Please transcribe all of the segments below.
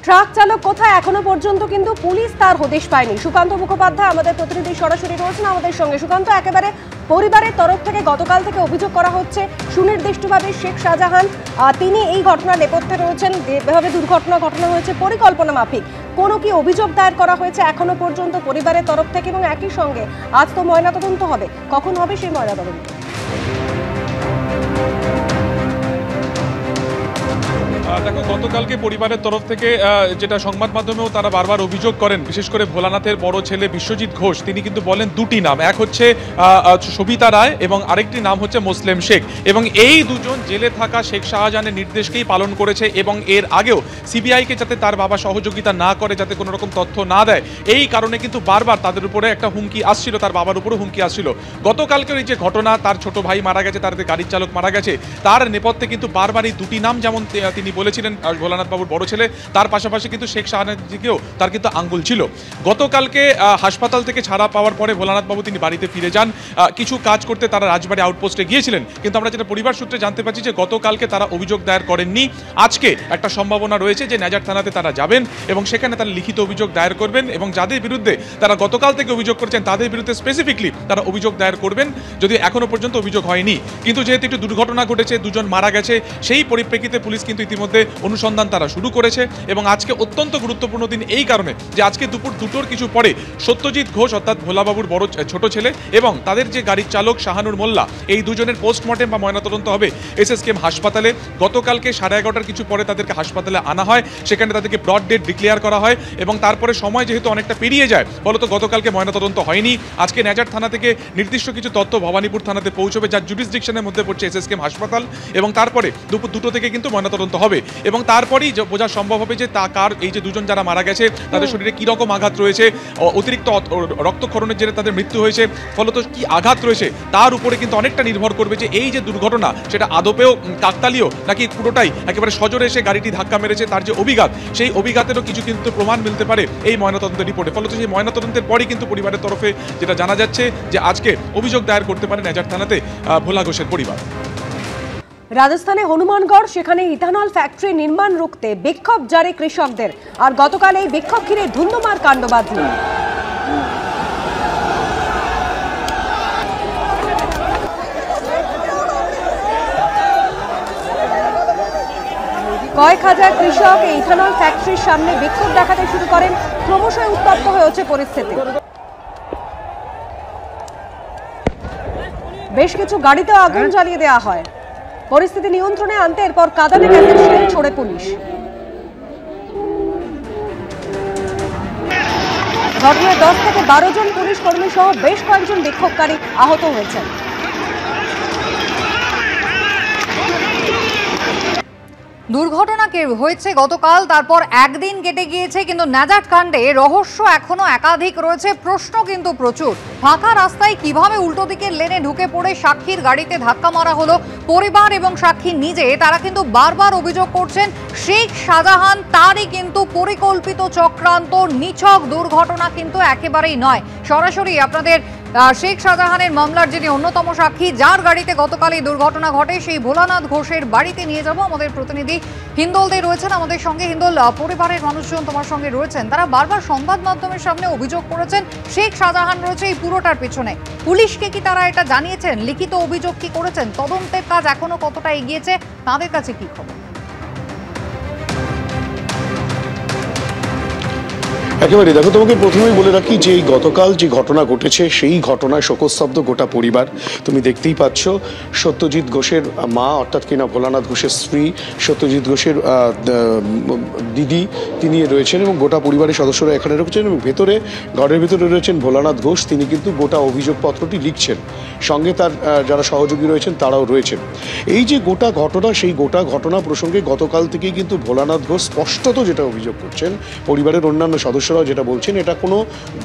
Truck চালক কোথায় এখনো পর্যন্ত কিন্তু পুলিশ তার হদিশ পায়নি। সুকান্ত মুখোপাধ্যায় আমাদের প্রতিনিধি সরাসরি রয়েছেন আমাদের সঙ্গে। সুকান্ত, একেবারে পরিবারের তরফ থেকে গতকাল থেকে অভিযোগ করা হচ্ছে সুনির্দিষ্টভাবে শেখ শাহজাহান তিনি এই ঘটনার নেপথ্যে রয়েছেন, যেভাবে দুর্ঘটনা ঘটনা হয়েছে পরিকল্পনা মাফিক। কোনো কি অভিযোগ দায়ের করা হয়েছে এখনো পর্যন্ত পরিবারের তরফ থেকে? এবং একই সঙ্গে আজ তো ময়নাতদন্ত হবে, কখন হবে সেই ময়নাতদন্ত? দেখো, গতকালকে পরিবারের তরফ থেকে যেটা সংবাদ মাধ্যমেও তারা বারবার অভিযোগ করেন, বিশেষ করে ভোলানাথের বড় ছেলে বিশ্বজিৎ ঘোষ, তিনি কিন্তু বলেন দুটি নাম, এক হচ্ছে সবিতা রায় এবং আরেকটি নাম হচ্ছে মোসলেম শেখ, এবং এই দুজন জেলে থাকা শেখ শাহজাহানের নির্দেশকেই পালন করেছে এবং এর আগেও সিবিআইকে যাতে তার বাবা সহযোগিতা না করে, যাতে কোনো রকম তথ্য না দেয়, এই কারণে কিন্তু বারবার তাদের উপরে একটা হুমকি আসছিল, তার বাবার উপরেও হুমকি আসছিল। গতকালকের এই যে ঘটনা, তার ছোট ভাই মারা গেছে, তার গাড়ির চালক মারা গেছে, তার নেপথ্যে কিন্তু বারবার এই দুটি নাম যেমন তিনি বলেছিলেন ভোলানাথ বাবুর বড় ছেলে, তার পাশাপাশি কিন্তু শেখ শাহজাহানের দিকেও তার কিন্তু আঙ্গুল ছিল। গতকালকে হাসপাতাল থেকে ছাড়া পাওয়ার পরে ভোলানাথ বাবু তিনি বাড়িতে ফিরে যান, কিছু কাজ করতে তারা রাজবাড়ী আউটপোস্টে গিয়েছিলেন, কিন্তু আমরা যেটা পরিবার সূত্রে জানতে পারছি যে গতকালকে তারা অভিযোগ দায়ের করেননি। আজকে একটা সম্ভাবনা রয়েছে যে নেজার থানাতে তারা যাবেন এবং সেখানে তারা লিখিত অভিযোগ দায়ের করবেন এবং যাদের বিরুদ্ধে তারা গতকাল থেকে অভিযোগ করেছেন তাদের বিরুদ্ধে স্পেসিফিকলি তারা অভিযোগ দায়ের করবেন, যদি এখনো পর্যন্ত অভিযোগ হয়নি। কিন্তু যেহেতু একটু দুর্ঘটনা ঘটেছে, দুজন মারা গেছে, সেই পরিপ্রেক্ষিতে পুলিশ কিন্তু ইতিমধ্যে অনুসন্ধান তারা শুরু করেছে এবং আজকে অত্যন্ত গুরুত্বপূর্ণ দিন এই কারণে যে আজকে দুপুর 2টোর কিছু পরে সত্যজিৎ ঘোষ অর্থাৎ ভোলাবাবুর বড় ছোট ছেলে এবং তাদের যে গাড়ির চালক শাহানুর মোল্লা, এই দুজনের পোস্টমর্টেম বা ময়নাতদন্ত হবে এসএসকেএম হাসপাতালে। গতকালকে 11:30টার কিছু পরে তাদেরকে হাসপাতালে আনা হয়, সেখানে তাদেরকে ব্রড ডেড ডিক্লেয়ার করা হয় এবং তারপরে সময় যেহেতু অনেকটা পেরিয়ে যায়, ফলত গতকালকে ময়নাতদন্ত হয়নি। আজকে নেজার থানা থেকে নির্দিষ্ট কিছু তথ্য ভবানীপুর থানাতে পৌঁছবে, যার জুডিসডিকশনের মধ্যে পড়ছে এসএসকেএম হাসপাতাল, এবং তারপরে দুপুর 2টো থেকে কিন্তু ময়নাতদন্ত হবে এবং তারপরেই বোঝা সম্ভব হবে যে কার এই যে দুজন যারা মারা গেছে তাদের শরীরে কি রকম আঘাত রয়েছে, অতিরিক্ত রক্তক্ষরণের জেরে তাদের মৃত্যু হয়েছে, ফলত কি আঘাত রয়েছে তার উপরে কিন্তু অনেকটা নির্ভর করবে যে এই যে দুর্ঘটনা সেটা আদপেও কাকতালীয় নাকি পুরোটাই একেবারে সজোরে এসে গাড়িটি ধাক্কা মেরেছে, তার যে অভিঘাত সেই অভিঘাতেরও কিছু কিন্তু প্রমাণ মিলতে পারে এই ময়নাতদন্তের রিপোর্টে। ফলত সেই ময়নাতদন্তের পরই কিন্তু পরিবারের তরফে যেটা জানা যাচ্ছে যে আজকে অভিযোগ দায়ের করতে পারে নেজার থানাতে ভোলা ঘোষের পরিবার। রাজস্থানে হনুমানগড়, সেখানে ইথানল ফ্যাক্টরি নির্মাণ রুখতে বিক্ষোভ জারি কৃষকদের, আর গতকাল এই বিক্ষোভ ঘিরে ধুন্ধুমার কাণ্ড বাঁধল। কয়েক হাজার কৃষক এই ইথানল ফ্যাক্টরির সামনে বিক্ষোভ দেখাতে শুরু করেন, ক্রমশ উত্তপ্ত হয়েছে পরিস্থিতি। বেশ কিছু গাড়িতে আগুন জ্বালিয়ে দেওয়া হয়, পরিস্থিতি নিয়ন্ত্রণে আনতে এরপর কাঁদানে গ্যাসের শেল ছোড়ে পুলিশ। ঘটনায় 10 থেকে 12 জন পুলিশ কর্মী সহ বেশ কয়েকজন বিক্ষোভকারী আহত হয়েছেন। দুর্ঘটনা হয়েছে গতকাল, তারপর একদিন কেটে গিয়েছে, কিন্তু নেজার কাণ্ডে রহস্য এখনো একাধিক রয়েছে, প্রশ্ন কিন্তু প্রচুর। ফাঁকা রাস্তায় কিভাবে উল্টো দিকের লেনে ঢুকে পড়ে সাক্ষীর গাড়িতে ধাক্কা মারা হলো? পরিবার এবং সাক্ষী নিজে তারা কিন্তু বারবার অভিযোগ করছেন শেখ শাহজাহান তারই কিন্তু পরিকল্পিত চক্রান্ত, নিছক দুর্ঘটনা কিন্তু একেবারেই নয়। সরাসরি আপনাদের শেখ শাহজাহানের মামলার যিনি অন্যতম সাক্ষী, যার গাড়িতে গতকাল এই দুর্ঘটনা ঘটে, সেই ভোলানাথ ঘোষের বাড়িতে নিয়ে যাব। আমাদের প্রতিনিধি হিন্দল দে রয়েছেন আমাদের সঙ্গে। হিন্দল, পরিবারের মানুষজন তোমার সঙ্গে রয়েছেন, তারা বারবার সংবাদ মাধ্যমের সামনে অভিযোগ করেছেন শেখ শাহজাহান রয়েছে এই পুরোটার পেছনে। পুলিশকে কি তারা এটা জানিয়েছেন? লিখিত অভিযোগ কি করেছেন? তদন্তের কাজ এখনো কতটা এগিয়েছে? তাদের কাছে কি খবর? একেবারে দেখো, তোমাকে প্রথমেই বলে রাখি যে এই গতকাল যে ঘটনা ঘটেছে সেই ঘটনায় শোকস্তব্ধ গোটা পরিবার। তুমি দেখতেই পাচ্ছ সত্যজিৎ ঘোষের মা অর্থাৎ কিনা ভোলানাথ ঘোষের স্ত্রী, সত্যজিৎ ঘোষের দিদি, তিনি রয়েছেন এবং গোটা পরিবারের সদস্যরা এখানে রয়েছেন এবং ঘরের ভেতরে রয়েছেন ভোলানাথ ঘোষ, তিনি কিন্তু গোটা অভিযোগপত্রটি লিখছেন, সঙ্গে তার যারা সহযোগী রয়েছেন তারাও রয়েছেন। এই যে গোটা ঘটনা, সেই গোটা ঘটনা প্রসঙ্গে গতকাল থেকেই কিন্তু ভোলানাথ ঘোষ স্পষ্টত যেটা অভিযোগ করছেন, পরিবারের অন্যান্য সদস্য সদস্যরাও যেটা বলছেন, এটা কোনো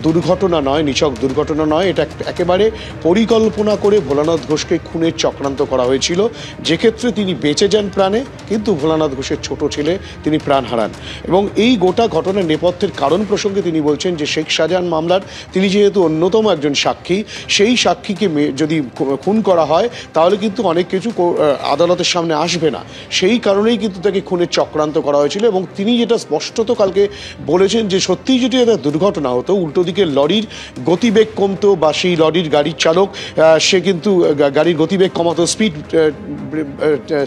দুর্ঘটনা নয়, নিছক দুর্ঘটনা নয়, এটা একেবারে পরিকল্পনা করে ভোলানাথ ঘোষকে খুনের চক্রান্ত করা হয়েছিল, যেক্ষেত্রে তিনি বেঁচে যান প্রাণে, কিন্তু ভোলানাথ ঘোষের ছোট ছেলে তিনি প্রাণ হারান। এবং এই গোটা ঘটনার নেপথ্যের কারণ প্রসঙ্গে তিনি বলছেন যে শেখ শাহজাহান মামলার তিনি যেহেতু অন্যতম একজন সাক্ষী, সেই সাক্ষীকে যদি খুন করা হয় তাহলে কিন্তু অনেক কিছু আদালতের সামনে আসবে না, সেই কারণেই কিন্তু তাকে খুনের চক্রান্ত করা হয়েছিল। এবং তিনি যেটা স্পষ্টত কালকে বলেছেন যে সত্যিই যদি এটা দুর্ঘটনা হতো, উল্টো দিকে লরির গতিবেগ কমতো বা সেই লরির গাড়ির চালক সে কিন্তু গাড়ির গতিবেগ কমাতো,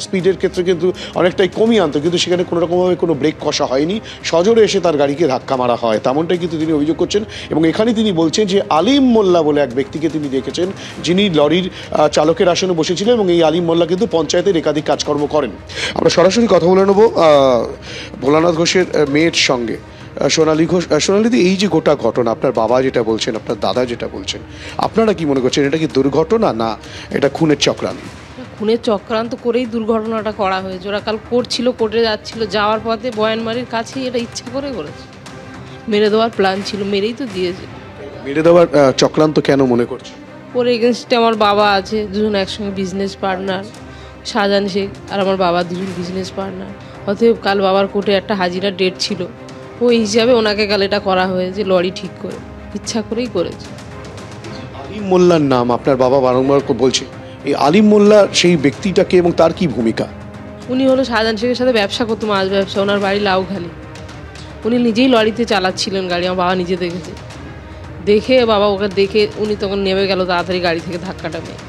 স্পিডের ক্ষেত্রে কিন্তু অনেকটাই কমিয়ে আনতো, কিন্তু সেখানে কোনো রকমভাবে কোনো ব্রেক কষা হয়নি, সজোরে এসে তার গাড়িকে ধাক্কা মারা হয়, তেমনটাই কিন্তু তিনি অভিযোগ করছেন। এবং এখানে তিনি বলছেন যে আলিম মোল্লা বলে এক ব্যক্তিকে তিনি দেখেছেন, যিনি লরির চালকের আসনে বসেছিলেন, এবং এই আলিম মোল্লা কিন্তু পঞ্চায়েতের একাধিক কাজকর্ম করেন। আমরা সরাসরি কথা বলে নেব ভোলানাথ ঘোষের মেয়ের সঙ্গে, সোনালী ঘোষ। সোনালীদি, এই যে গোটা ঘটনা, আপনার বাবা যেটা বলছেন, আপনার দাদা যেটা বলছেন, আপনারা কি মনে করছেন এটা কি দুর্ঘটনা না এটা খুনের চক্রান্ত? খুনের চক্রান্ত করেই দুর্ঘটনাটা করা হয়েছে। ওরা কাল করছিল, কোর্টে যাচ্ছিল, যাওয়ার পথে বয়ানমারির কাছেই এটা ইচ্ছা করে করেছে, মেরে দেওয়ার প্ল্যান ছিল, মেরেই তো দিয়েছে। মেরে দেওয়ার চক্রান্ত কেন মনে করছে? ওর এগেনস্টে আমার বাবা আছে, দুজন একসঙ্গে বিজনেস পার্টনার, শাহজাহান শেখ আর আমার বাবা দুজন বিজনেস পার্টনার। অতএব কাল বাবার কোর্টে একটা হাজিরা ডেট ছিল, ওই হিসাবে ওনাকে কাল এটা করা হয়েছে, লরি ঠিক করে ইচ্ছা করেই করেছে। আলিম মোল্লার নাম আপনার বাবা বারংবার বলছে, এই আলিম মোল্লা সেই ব্যক্তিটাকে এবং তার কি ভূমিকা? উনি হলো শাহজাহান শেখের সাথে ব্যবসা করতো, মাছ ব্যবসা, ওনার বাড়ি লাউখালি। উনি নিজেই লরিতে চালাচ্ছিলেন গাড়ি, আমার বাবা নিজে দেখেছে, দেখে বাবা ওকে দেখে উনি তখন নেমে গেল তাড়াতাড়ি গাড়ি থেকে ধাক্কাটা মেয়ে।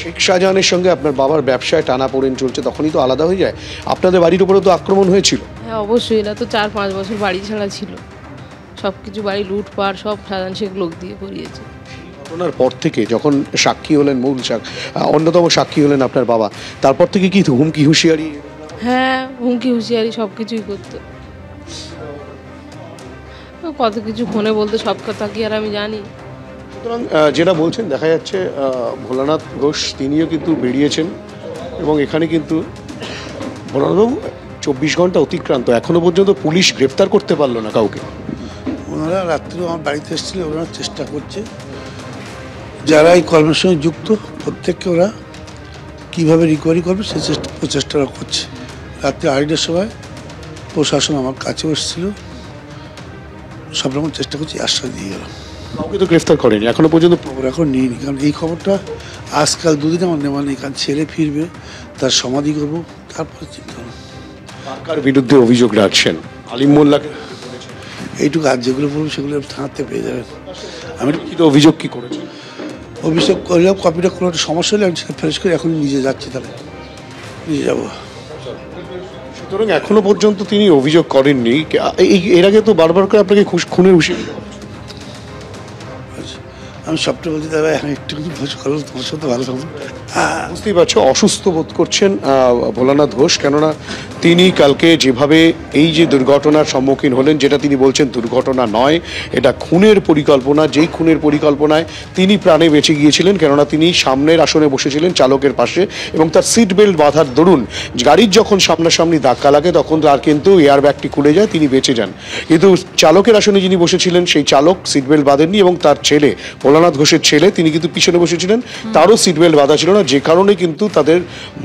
শেখ শাহজাহানের সঙ্গে আপনার বাবার ব্যবসায় টানাপোড়েন চলছে, তখনই তো আলাদা হয়ে যায়। আপনাদের বাড়ির উপরে তো আক্রমণ হয়েছিল। হ্যাঁ অবশ্যই, এরা তো 4-5 বছর বাড়ি ছাড়া ছিল, সব কিছু বাড়ি লুটপাট সব শাহজাহান শেখ লোক দিয়ে করিয়েছে। ঘটনার পর থেকে যখন সাক্ষী হলেন, মূল অন্যতম সাক্ষী হলেন আপনার বাবা, তারপর থেকে কি হুমকি হুঁশিয়ারি? হ্যাঁ হুমকি হুঁশিয়ারি সব কিছুই করতো, কত কিছু ফোনে বলতে, সব কথা কি আর আমি জানি। সুতরাং যেটা বলছেন, দেখা যাচ্ছে ভোলানাথ ঘোষ তিনিও কিন্তু বেরিয়েছেন, এবং এখানে কিন্তু ভোলানাথবাবু 24 ঘন্টা অতিক্রান্ত, এখনো পর্যন্ত পুলিশ গ্রেফতার করতে পারলো না কাউকে। ওনারা রাত্রে আমার বাড়িতে এসেছিল, ওরা চেষ্টা করছে, যারা এই কর্মের সঙ্গে যুক্ত প্রত্যেককে ওরা কীভাবে রিকভারি করবে সেই প্রচেষ্টা করছে। রাত্রে 2:30টার সময় প্রশাসন আমার কাছেও এসেছিল, সব রকম চেষ্টা করছি, আশ্বাস দিয়ে গেলাম। কাউকে তো গ্রেফতার করেনি এখনো পর্যন্ত। খবর এখন নিইনি, কারণ এই খবরটা আজকাল 2 দিন আমার নেওয়া নেই, কারণ ছেলে ফিরবে, তার সমাধি করবো, তারপরে চিন্তা করবো। কার বিরুদ্ধে অভিযোগ রাখছেন? আলিম মোল্লাকে? এইটুকু আজ যেগুলো বলবো সেগুলো থানাতে পেয়ে যাবেন। আমি লিখিত অভিযোগ কি করেছি? অভিযোগ করলেও কপিটা কোনো একটা সমস্যা হলে আমি সেটা ফ্রেশ করে এখন নিজে যাচ্ছি, তাহলে নিয়ে যাবো। সুতরাং এখনো পর্যন্ত তিনি অভিযোগ করেননি। এর আগে তো বারবার করে আপনাকে খুনের হুঁশিয়ারি। আমি সবটা বলছি, দাদা এখন একটু ভোজ করো, তোমার সাথে ভালো থাকবো। বুঝতেই পারছো অসুস্থ বোধ করছেন ভোলানাথ ঘোষ, কেননা তিনি কালকে যেভাবে এই যে দুর্ঘটনার সম্মুখীন হলেন, যেটা তিনি বলছেন দুর্ঘটনা নয়, এটা খুনের পরিকল্পনা, যেই খুনের পরিকল্পনায় তিনি প্রাণে বেঁচে গিয়েছিলেন, কেননা তিনি সামনের আসনে বসেছিলেন চালকের পাশে, এবং তার সিট বেল্ট বাঁধার দরুন গাড়ির যখন সামনাসামনি ধাক্কা লাগে তখন তার কিন্তু এয়ার ব্যাগটি খুলে যায়, তিনি বেঁচে যান। কিন্তু চালকের আসনে যিনি বসেছিলেন সেই চালক সিট বেল্ট বাঁধেননি, এবং তার ছেলে ভোলানাথ ঘোষের ছেলে তিনি কিন্তু পিছনে বসেছিলেন, তারও সিট বেল্ট বাঁধা ছিল না, যে কারণে কিন্তু তাদের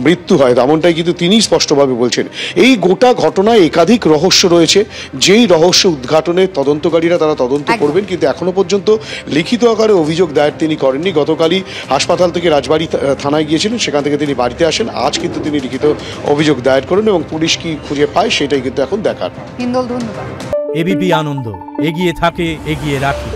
মৃত্যু হয়, তেমনটাই কিন্তু তিনি স্পষ্টভাবে বলছেন। এই গোটা ঘটনায় একাধিক রহস্য রয়েছে, যেই রহস্য উদ্ঘাটনে তদন্তকারীরা তারা তদন্ত করবেন, কিন্তু এখনো পর্যন্ত লিখিত আকারে অভিযোগ দায়ের তিনি করেননি। গতকালই হাসপাতাল থেকে রাজবাড়ী থানায় গিয়েছিলেন, সেখান থেকে তিনি বাড়িতে আসেন, আজ কিন্তু তিনি লিখিত অভিযোগ দায়ের করেন, এবং পুলিশ কি খুঁজে পায় সেটাই কিন্তু এখন দেখার। হিন্দল, ধন্যবাদ। এবিপি আনন্দ, এগিয়ে থাকে, এগিয়ে রাখে।